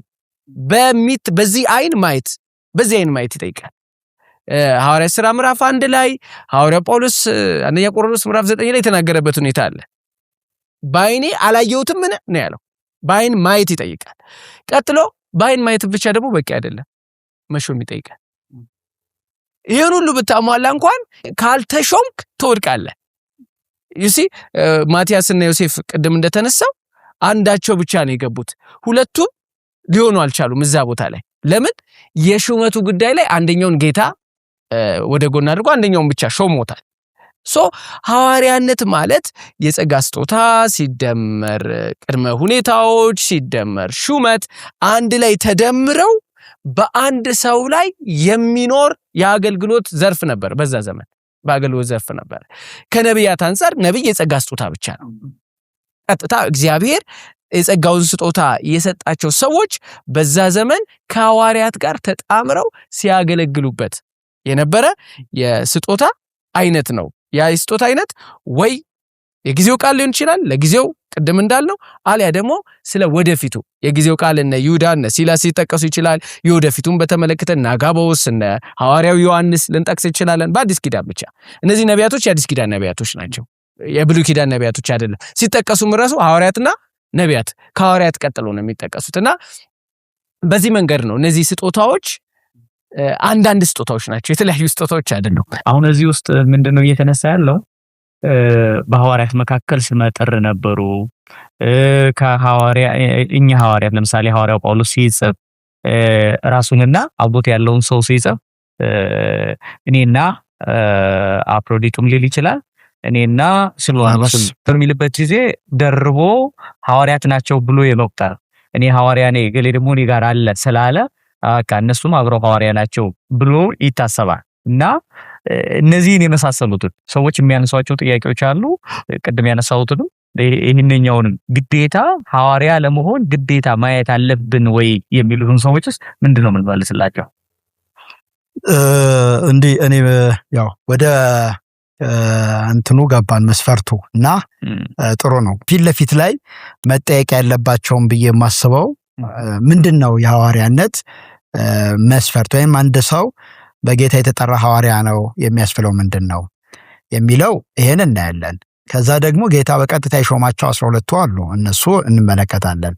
በዚህ አይን ማየት ይጠይቃል። ሐዋርያት ሥራ ምዕራፍ 1 ላይ ሐዋርያው ጳውሎስ አንደኛ ቆሮንቶስ ምዕራፍ 9 ላይ የተናገረበት ሁኔታ አለ። በዓይኔ አላየሁትም ነው ያለው። በዓይን ማየት ይጠይቃል። ቀጥሎ በዓይን ማየት ብቻ ደግሞ በቂ አይደለም፣ መሾም ይጠይቃል። ይሄን ሁሉ ብታሟላ እንኳን ካልተሾምክ ትወድቃለህ። ይሲ ማቲያስና ዮሴፍ ቅድም እንደተነሳው አንዳቸው ብቻ ነው የገቡት። ሁለቱም ሊሆኑ አልቻሉም እዛ ቦታ ላይ። ለምን? የሹመቱ ጉዳይ ላይ አንደኛውን ጌታ ወደ ጎን አድርጎ አንደኛውን ብቻ ሾሞታል። ሐዋርያነት ማለት የጸጋ ስጦታ ሲደመር ቅድመ ሁኔታዎች ሲደመር ሹመት አንድ ላይ ተደምረው በአንድ ሰው ላይ የሚኖር የአገልግሎት ዘርፍ ነበር። በዛ ዘመን በአገልግሎት ዘርፍ ነበር። ከነቢያት አንፃር ነቢይ የጸጋ ስጦታ ብቻ ነው። ቀጥታ እግዚአብሔር የጸጋውን ስጦታ የሰጣቸው ሰዎች በዛ ዘመን ከሐዋርያት ጋር ተጣምረው ሲያገለግሉበት የነበረ የስጦታ አይነት ነው። ያ የስጦታ አይነት ወይ የጊዜው ቃል ሊሆን ይችላል፣ ለጊዜው ቅድም እንዳልነው፣ አልያ ደግሞ ስለ ወደፊቱ የጊዜው ቃል እነ ይሁዳ እነ ሲላስ ሊጠቀሱ ይችላል። የወደፊቱን በተመለከተ እነ አጋቦስ እነ ሐዋርያው ዮሐንስ ልንጠቅስ ይችላለን። በአዲስ ኪዳን ብቻ እነዚህ ነቢያቶች የአዲስ ኪዳን ነቢያቶች ናቸው፣ የብሉይ ኪዳን ነቢያቶች አይደለም። ሲጠቀሱም ራሱ ሐዋርያትና ነቢያት ከሐዋርያት ቀጥሎ ነው የሚጠቀሱትና በዚህ መንገድ ነው እነዚህ ስጦታዎች አንዳንድ ስጦታዎች ናቸው፣ የተለያዩ ስጦታዎች አይደሉም። አሁን እዚህ ውስጥ ምንድነው እየተነሳ ያለው? በሐዋርያት መካከል ስመጥር ነበሩ። እኛ ሐዋርያት ለምሳሌ ሐዋርያው ጳውሎስ ሲጽፍ ራሱንና አብሮት ያለውን ሰው ሲጽፍ እኔና አፕሮዲቱም ሊል ይችላል፣ እኔና ሲልዋኖስ በሚልበት ጊዜ ደርቦ ሐዋርያት ናቸው ብሎ የመቁጠር እኔ ሐዋርያ ነኝ ገሌ ደግሞ እኔ ጋር አለ ስላለ እነሱም አብረው ሐዋርያ ናቸው ብሎ ይታሰባል። እና እነዚህን የመሳሰሉትን ሰዎች የሚያነሷቸው ጥያቄዎች አሉ። ቅድም ያነሳሁትን ይህንኛውን ግዴታ ሐዋርያ ለመሆን ግዴታ ማየት አለብን ወይ የሚሉትን ሰዎችስ ምንድነው የምንመልስላቸው? እንዲህ እኔ ያው ወደ እንትኑ ገባን መስፈርቱ እና ጥሩ ነው። ፊት ለፊት ላይ መጠየቅ ያለባቸውን ብዬ የማስበው ምንድነው የሐዋርያነት መስፈርት ወይም አንድ ሰው በጌታ የተጠራ ሐዋርያ ነው የሚያስብለው ምንድነው የሚለው ይሄን እናያለን። ከዛ ደግሞ ጌታ በቀጥታ የሾማቸው 12 አሉ፣ እነሱ እንመለከታለን።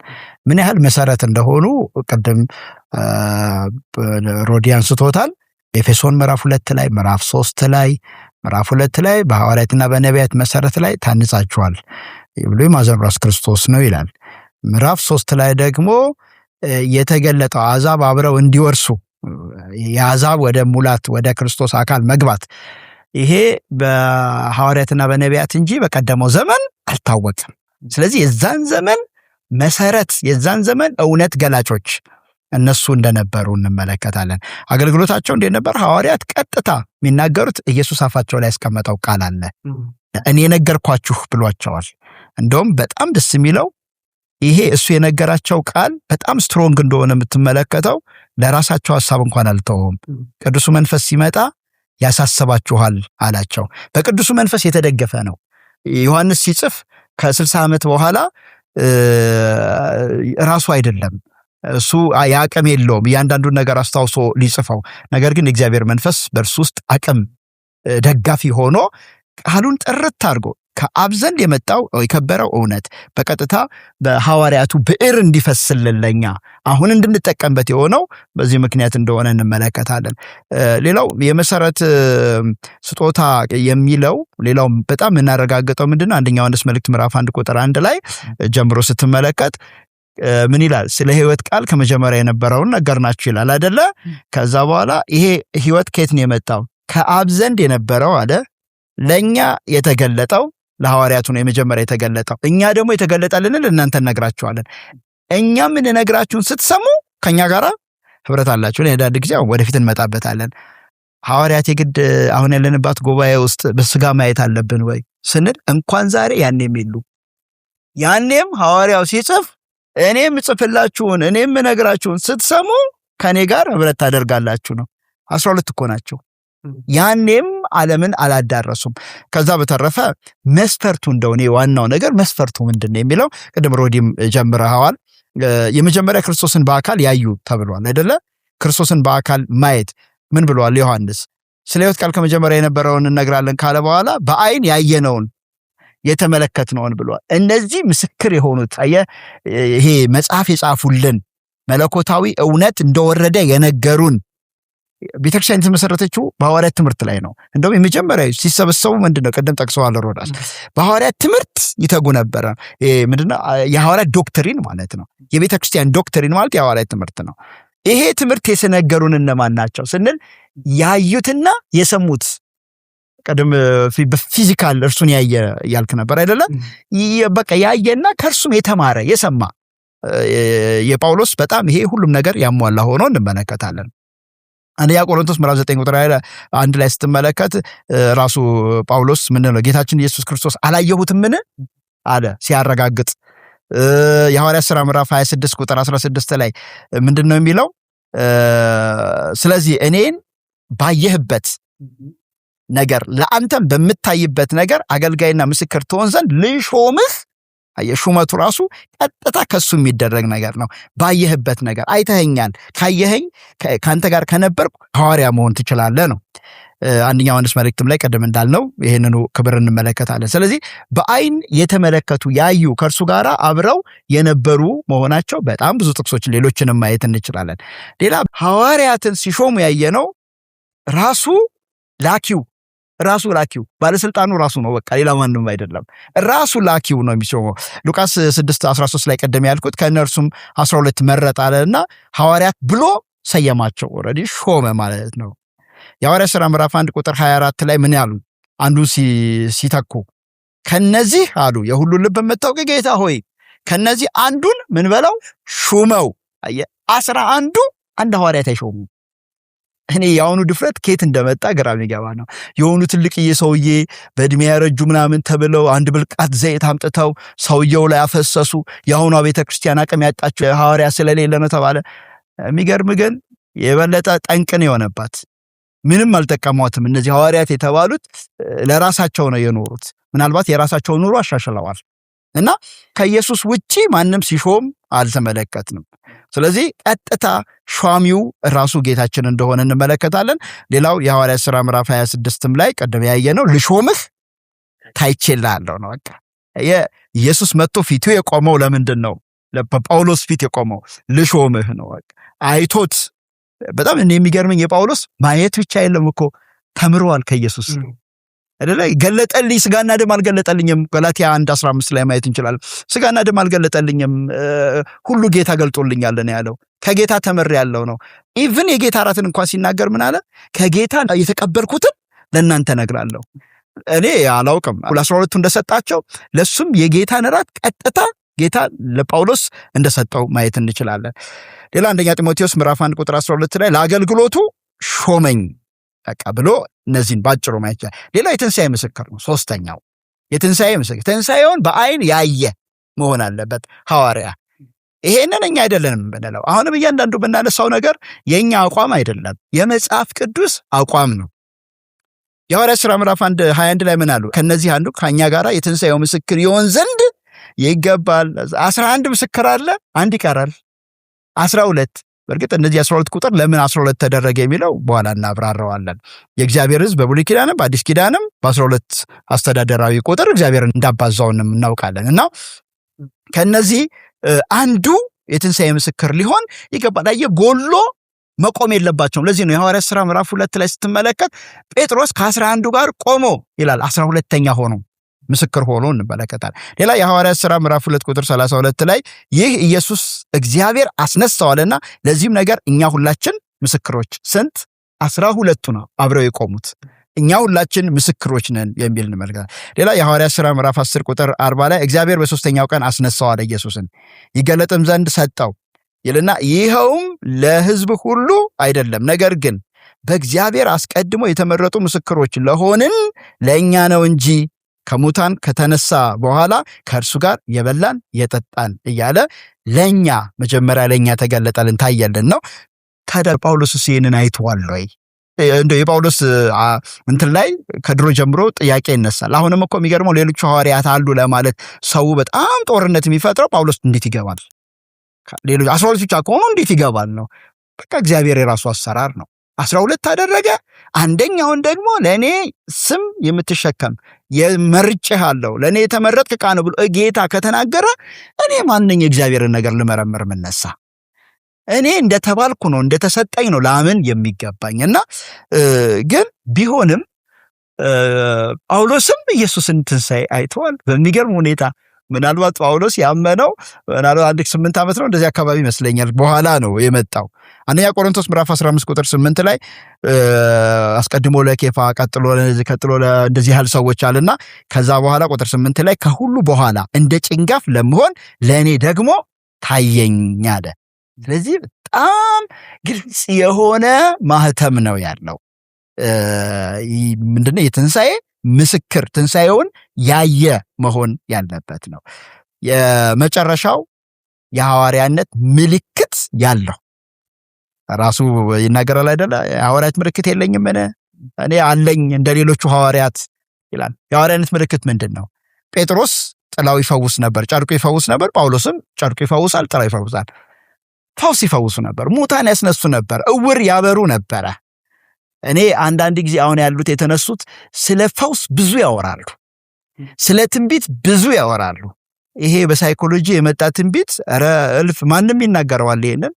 ምን ያህል መሰረት እንደሆኑ ቅድም ሮዲ አንስቶታል። ኤፌሶን ምዕራፍ 2 ላይ ምዕራፍ 3 ላይ ምዕራፍ 2 ላይ በሐዋርያትና በነቢያት መሰረት ላይ ታንጻችኋል ብሎ ማዘን ራስ ክርስቶስ ነው ይላል። ምዕራፍ 3 ላይ ደግሞ የተገለጠው አሕዛብ አብረው እንዲወርሱ የአሕዛብ ወደ ሙላት ወደ ክርስቶስ አካል መግባት ይሄ በሐዋርያትና በነቢያት እንጂ በቀደመው ዘመን አልታወቀም። ስለዚህ የዛን ዘመን መሰረት የዛን ዘመን እውነት ገላጮች እነሱ እንደነበሩ እንመለከታለን። አገልግሎታቸው እንዴት ነበር? ሐዋርያት ቀጥታ የሚናገሩት ኢየሱስ አፋቸው ላይ ያስቀመጠው ቃል አለ። እኔ ነገርኳችሁ ብሏቸዋል። እንደውም በጣም ደስ የሚለው ይሄ እሱ የነገራቸው ቃል በጣም ስትሮንግ እንደሆነ የምትመለከተው ለራሳቸው ሐሳብ እንኳን አልተውም። ቅዱሱ መንፈስ ሲመጣ ያሳስባችኋል አላቸው። በቅዱሱ መንፈስ የተደገፈ ነው። ዮሐንስ ሲጽፍ ከ60 ዓመት በኋላ ራሱ አይደለም፣ እሱ የአቅም የለውም እያንዳንዱን ነገር አስታውሶ ሊጽፈው። ነገር ግን እግዚአብሔር መንፈስ በእርሱ ውስጥ አቅም ደጋፊ ሆኖ ቃሉን ጥርት አድርጎ ከአብ ዘንድ የመጣው የከበረው እውነት በቀጥታ በሐዋርያቱ ብዕር እንዲፈስልን ለኛ አሁን እንድንጠቀምበት የሆነው በዚህ ምክንያት እንደሆነ እንመለከታለን። ሌላው የመሰረት ስጦታ የሚለው ሌላው በጣም እናረጋግጠው ምንድነው? አንደኛ ዮሐንስ መልእክት ምዕራፍ 1 ቁጥር 1 ላይ ጀምሮ ስትመለከት ምን ይላል? ስለ ሕይወት ቃል ከመጀመሪያ የነበረውን ነገርናችሁ ይላል አይደለ? ከዛ በኋላ ይሄ ሕይወት ከየት ነው የመጣው? ከአብ ዘንድ የነበረው አለ ለኛ የተገለጠው ለሐዋርያቱ ነው የመጀመሪያ የተገለጠው። እኛ ደግሞ የተገለጠልን እናንተ ነግራችኋለን። እኛ ምን ነግራችሁን ስትሰሙ ከኛ ጋር ህብረት አላችሁ። ለዳድ ጊዜ ወደፊት እንመጣበታለን። ሐዋርያት የግድ አሁን ያለንባት ጉባኤ ውስጥ በስጋ ማየት አለብን ወይ ስንል እንኳን ዛሬ ያኔም ይሉ ያኔም ሐዋርያው ሲጽፍ እኔም ጽፍላችሁን እኔም ነግራችሁን ስትሰሙ ከኔ ጋር ህብረት ታደርጋላችሁ ነው። 12 እኮ ናቸው። ያኔም ዓለምን አላዳረሱም። ከዛ በተረፈ መስፈርቱ እንደሆነ ዋናው ነገር መስፈርቱ ምንድነው የሚለው ቅድም ሮዲም ጀምረዋል። የመጀመሪያ ክርስቶስን በአካል ያዩ ተብሏል አይደለ? ክርስቶስን በአካል ማየት ምን ብሏል ዮሐንስ? ስለ ሕይወት ቃል ከመጀመሪያ የነበረውን እነግራለን ካለ በኋላ በአይን ያየነውን የተመለከትነውን ብሏል። እነዚህ ምስክር የሆኑት ይሄ መጽሐፍ የጻፉልን መለኮታዊ እውነት እንደወረደ የነገሩን ቤተክርስቲያን የተመሰረተችው በሐዋርያት ትምህርት ላይ ነው። እንደውም የመጀመሪያ ሲሰበሰቡ ምንድነው ቅድም ጠቅሰዋል ሮዳስ በሐዋርያት ትምህርት ይተጉ ነበረ። ምንድነው የሐዋርያት ዶክትሪን ማለት ነው። የቤተክርስቲያን ዶክትሪን ማለት የሐዋርያት ትምህርት ነው። ይሄ ትምህርት የሰነገሩን እነማን ናቸው ስንል ያዩትና የሰሙት። ቀደም በፊዚካል እርሱን ያየ ያልክ ነበር አይደለም? በቃ ያየና ከእርሱም የተማረ የሰማ የጳውሎስ በጣም ይሄ ሁሉም ነገር ያሟላ ሆኖ እንመለከታለን። አንደኛ ቆሮንቶስ ምዕራፍ 9 ቁጥር 1 ላይ ስትመለከት ራሱ ጳውሎስ ምን ነው ጌታችን ኢየሱስ ክርስቶስ አላየሁትም ምን አለ ሲያረጋግጥ። የሐዋርያት ሥራ ምዕራፍ 26 ቁጥር 16 ላይ ምንድነው የሚለው? ስለዚህ እኔን ባየህበት ነገር ለአንተም በምታይበት ነገር አገልጋይና ምስክር ትሆን ዘንድ ልሾምህ። የሹመቱ ራሱ ቀጥታ ከሱ የሚደረግ ነገር ነው። ባየህበት ነገር አይተኸኛል፣ ካየኸኝ ካንተ ጋር ከነበርኩ ሐዋርያ መሆን ትችላለህ ነው። አንደኛ ዮሐንስ መልእክትም ላይ ቀደም እንዳልነው ይሄንኑ ክብር እንመለከታለን። ስለዚህ በአይን የተመለከቱ ያዩ ከእርሱ ጋር አብረው የነበሩ መሆናቸው በጣም ብዙ ጥቅሶችን ሌሎችንም ማየት እንችላለን። ሌላ ሐዋርያትን ሲሾሙ ያየነው ራሱ ላኪው ባለስልጣኑ ራሱ ነው። በቃ ሌላ ማንም አይደለም። ራሱ ላኪው ነው የሚሾመው። ሉቃስ 6:13 ላይ ቀደም ያልኩት ከእነርሱም 12 መረጠ አለና ሐዋርያት ብሎ ሰየማቸው። ኦልሬዲ ሾመ ማለት ነው። የሐዋርያት ሥራ ምዕራፍ 1 ቁጥር 24 ላይ ምን ያሉ አንዱን ሲተኩ ከነዚህ አሉ የሁሉ ልብ የምታውቅ ጌታ ሆይ ከነዚህ አንዱን ምን በለው ሹመው። 11 አንድ ሐዋርያት አይሾሙ። እኔ የአሁኑ ድፍረት ከየት እንደመጣ ግራ የሚገባ ነው። የሆኑ ትልቅዬ ሰውዬ በእድሜ ያረጁ ምናምን ተብለው አንድ ብልቃት ዘይት አምጥተው ሰውየው ላይ አፈሰሱ። የአሁኗ ቤተክርስቲያን አቅም ያጣቸው ሐዋርያ ስለሌለ ነው ተባለ። የሚገርም ግን የበለጠ ጠንቅን የሆነባት ምንም አልጠቀሟትም። እነዚህ ሐዋርያት የተባሉት ለራሳቸው ነው የኖሩት። ምናልባት የራሳቸው ኑሮ አሻሽለዋል እና ከኢየሱስ ውጪ ማንም ሲሾም አልተመለከትንም። ስለዚህ ቀጥታ ሿሚው ራሱ ጌታችን እንደሆነ እንመለከታለን። ሌላው የሐዋርያት ሥራ ምዕራፍ 26ም ላይ ቀደም ያየነው ልሾምህ ታይቼልሃለሁ ነው። በቃ ኢየሱስ መጥቶ ፊቱ የቆመው ለምንድን ነው? ለጳውሎስ ፊት የቆመው ልሾምህ ነው። በቃ አይቶት በጣም የሚገርመኝ የጳውሎስ ማየት ብቻ የለም እኮ ተምሯል ከኢየሱስ አይደለ? ገለጠልኝ፣ ስጋና ደም አልገለጠልኝም። ገላትያ 1:15 ላይ ማየት እንችላለን። ስጋና ደም አልገለጠልኝም፣ ሁሉ ጌታ ገልጦልኛል ነው ያለው። ከጌታ ተመሬያለሁ ነው። ኢቭን የጌታ እራትን እንኳን ሲናገር ምን አለ? ከጌታ የተቀበልኩትን ለእናንተ እነግራለሁ። እኔ አላውቅም 12ቱ እንደሰጣቸው ለሱም የጌታን እራት ቀጥታ ጌታ ለጳውሎስ እንደሰጠው ማየት እንችላለን። ሌላ አንደኛ ጢሞቴዎስ ምዕራፍ 1 ቁጥር 12 ላይ ለአገልግሎቱ ሾመኝ በቃ ብሎ እነዚህን ባጭሩ ማየት ይችላል። ሌላ የትንሣኤ ምስክር ነው። ሶስተኛው የትንሣኤ ምስክር፣ ትንሣኤውን በአይን ያየ መሆን አለበት ሐዋርያ። ይሄንን እኛ አይደለንም ብንለው፣ አሁንም እያንዳንዱ ብናነሳው ነገር የኛ አቋም አይደለም፣ የመጽሐፍ ቅዱስ አቋም ነው። የሐዋርያት ሥራ ምዕራፍ 1:21 ላይ ምን አሉ? ከነዚህ አንዱ ከኛ ጋር የትንሣኤው ምስክር ይሆን ዘንድ ይገባል። 11 ምስክር አለ፣ አንድ ይቀራል 12። በእርግጥ እነዚህ 12 ቁጥር ለምን 12 ተደረገ የሚለው በኋላ እናብራራዋለን። የእግዚአብሔር ሕዝብ በብሉይ ኪዳንም በአዲስ ኪዳንም በ12 አስተዳደራዊ ቁጥር እግዚአብሔርን እንዳባዛውንም እናውቃለን። እና ከነዚህ አንዱ የትንሣኤ ምስክር ሊሆን ይገባል። ጎሎ መቆም የለባቸውም። ለዚህ ነው የሐዋርያት ሥራ ምዕራፍ 2 ላይ ስትመለከት ጴጥሮስ ከ11 ጋር ቆሞ ይላል። 12ኛ ሆኖ ምስክር ሆኖ እንመለከታለን። ሌላ የሐዋርያት ሥራ ምዕራፍ 2 ቁጥር 32 ላይ ይህ ኢየሱስ እግዚአብሔር አስነሳዋልና ለዚህም ነገር እኛ ሁላችን ምስክሮች። ስንት? 12ቱ ነው አብረው የቆሙት። እኛ ሁላችን ምስክሮች ነን የሚል እንመለከታለን። ሌላ የሐዋርያት ሥራ ምዕራፍ 10 ቁጥር 40 ላይ እግዚአብሔር በሶስተኛው ቀን አስነሳዋለ ኢየሱስን ይገለጥም ዘንድ ሰጠው ይልና ይኸውም ለሕዝብ ሁሉ አይደለም፣ ነገር ግን በእግዚአብሔር አስቀድሞ የተመረጡ ምስክሮች ለሆንን ለእኛ ነው እንጂ ከሙታን ከተነሳ በኋላ ከእርሱ ጋር የበላን የጠጣን እያለ ለእኛ መጀመሪያ ለእኛ ተገለጠልን ታየልን ነው። ታዲያ ጳውሎስስ ይህንን አይተዋል ወይ? እንደው የጳውሎስ እንትን ላይ ከድሮ ጀምሮ ጥያቄ ይነሳል። አሁንም እኮ የሚገርመው ሌሎቹ ሐዋርያት አሉ ለማለት ሰው በጣም ጦርነት የሚፈጥረው ጳውሎስ እንዴት ይገባል? ሌሎች 12 ብቻ ከሆኑ እንዴት ይገባል ነው። በቃ እግዚአብሔር የራሱ አሰራር ነው። 12 አደረገ። አንደኛውን ደግሞ ለእኔ ስም የምትሸከም የመርጬሃለሁ ለእኔ የተመረጥክ ዕቃ ነው ብሎ ጌታ ከተናገረ እኔ ማንኝ የእግዚአብሔርን ነገር ልመረምር ምነሳ? እኔ እንደተባልኩ ነው እንደተሰጠኝ ነው ላምን የሚገባኝና ግን ቢሆንም ጳውሎስም ኢየሱስን ትንሣኤ አይተዋል በሚገርም ሁኔታ። ምናልባት ጳውሎስ ያመነው ምናልባት 8 ዓመት ነው እንደዚህ አካባቢ ይመስለኛል በኋላ ነው የመጣው። አንደኛ ቆሮንቶስ ምዕራፍ 15 ቁጥር 8 ላይ አስቀድሞ ለኬፋ ቀጥሎ እንደዚህ ያህል ሰዎች አለና ከዛ በኋላ ቁጥር 8 ላይ ከሁሉ በኋላ እንደ ጭንጋፍ ለመሆን ለእኔ ደግሞ ታየኝ አለ። ስለዚህ በጣም ግልጽ የሆነ ማህተም ነው ያለው። ምንድነው? የትንሣኤ ምስክር ትንሣኤውን ያየ መሆን ያለበት ነው። የመጨረሻው የሐዋርያነት ምልክት ያለው ራሱ ይናገራል አይደለ? የሐዋርያት ምልክት የለኝም እኔ አለኝ እንደ ሌሎቹ ሐዋርያት ይላል። የሐዋርያነት ምልክት ምንድን ነው? ጴጥሮስ ጥላው ይፈውስ ነበር፣ ጨርቁ ይፈውስ ነበር። ጳውሎስም ጨርቁ ይፈውሳል፣ ጥላው ይፈውሳል። ፈውስ ይፈውሱ ነበር፣ ሙታን ያስነሱ ነበር፣ እውር ያበሩ ነበረ። እኔ አንዳንድ ጊዜ አሁን ያሉት የተነሱት ስለ ፈውስ ብዙ ያወራሉ፣ ስለ ትንቢት ብዙ ያወራሉ። ይሄ በሳይኮሎጂ የመጣ ትንቢት እልፍ ማንም ይናገረዋል፣ ይሄንን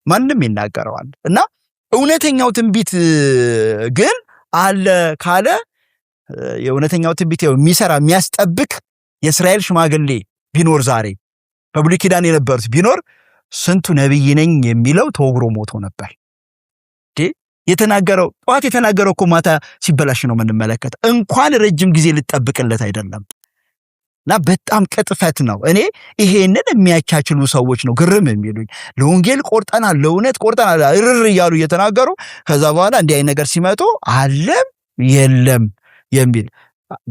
ማንም ይናገረዋል። እና እውነተኛው ትንቢት ግን አለ ካለ የእውነተኛው ትንቢት የሚሰራ የሚያስጠብቅ የእስራኤል ሽማግሌ ቢኖር ዛሬ በብሉይ ኪዳን የነበሩት ቢኖር ስንቱ ነቢይ ነኝ የሚለው ተወግሮ ሞቶ ነበር። የተናገረው ጠዋት የተናገረው እኮ ማታ ሲበላሽ ነው የምንመለከት። እንኳን ረጅም ጊዜ ልጠብቅለት አይደለም። እና በጣም ቅጥፈት ነው። እኔ ይሄንን የሚያቻችሉ ሰዎች ነው ግርም የሚሉኝ። ለወንጌል ቆርጠናል፣ ለእውነት ቆርጠናል እርር እያሉ እየተናገሩ ከዛ በኋላ እንዲህ አይነት ነገር ሲመጡ አለም የለም የሚል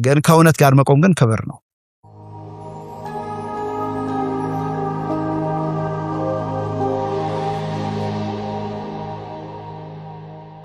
ግን ከእውነት ጋር መቆም ግን ክብር ነው።